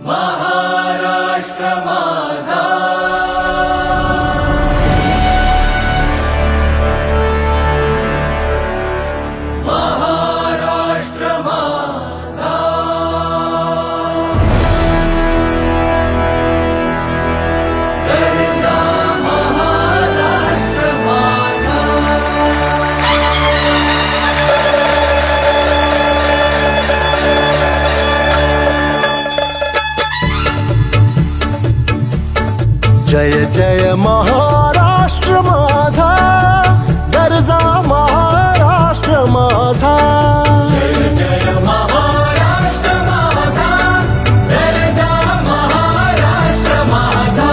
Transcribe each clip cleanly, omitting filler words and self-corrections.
महाराष्ट्र माझा, महाराष्ट्र माझा, गरजा महाराष्ट्र माझा. जय जय महाराष्ट्र माझा, गरजा महाराष्ट्र माझा. जय जय महाराष्ट्र माझा, गरजा महाराष्ट्र माझा.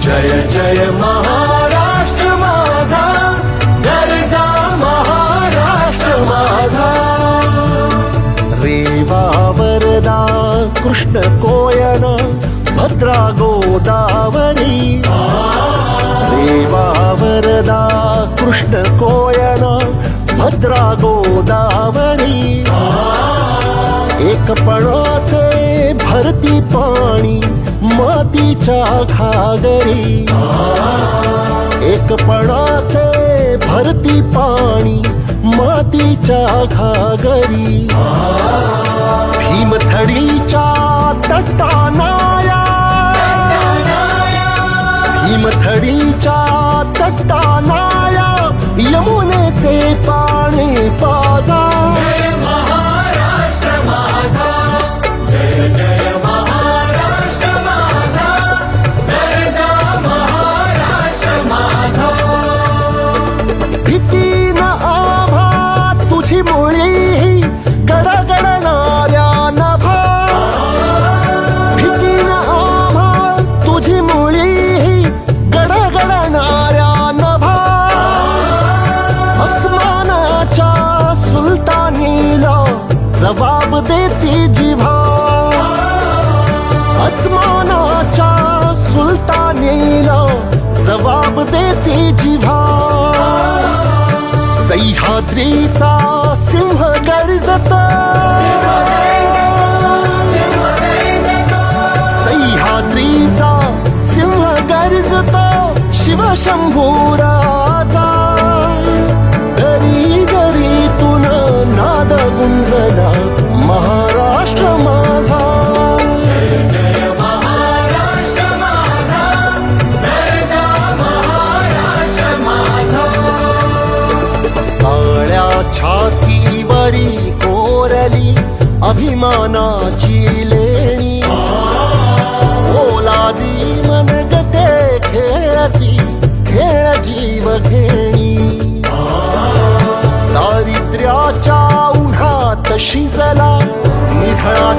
जय जय महाराष्ट्र माझा, गरजा महाराष्ट्र माझा. रेवा वरदा कृष्ण कोयना भद्रा गोदावरी. रेवा वरदा कृष्ण कोयना भद्रा गोदावरी. एकपणाचे भरती पाणी मातीच्या घागरी. एकपणाचे भरती पाणी मातीच्या घागरी. भीमथडीच्या तटानाया, भीमथडीच्या तटानाया यमुनेचे पाणी पाजा. जय महाराष्ट्र माझा, जय जय महाराष्ट्र माझा, गरजा महाराष्ट्र माझा. भीतीन आभा तुझी मुळी गडगडणाऱ्या नभा. भीतीन आभा तुझी मुळी गडगडणाऱ्या नभा. अस्मानाच्या सुलतानीला जबाब देती जिव्हा. अस्मानाच्या सुलतानीला जबाब देती जिव्हा. सह्याद्रीचा सिंह गर्जत, सह्याद्रीचा सिंह गर्जत शिवशंभू राजा. दरी दरीतून नाद गुंजला महाराष्ट्र माझा. जय जय महाराष्ट्र माझा, गरजा महाराष्ट्र माझा. काळ्या छातीवरी कोरली अभिमानाची लेणी. ओलादी मनगटे खेळती खेळ जीव घेणी. दारिद्र्याच्या उन्हात शिजला निढळा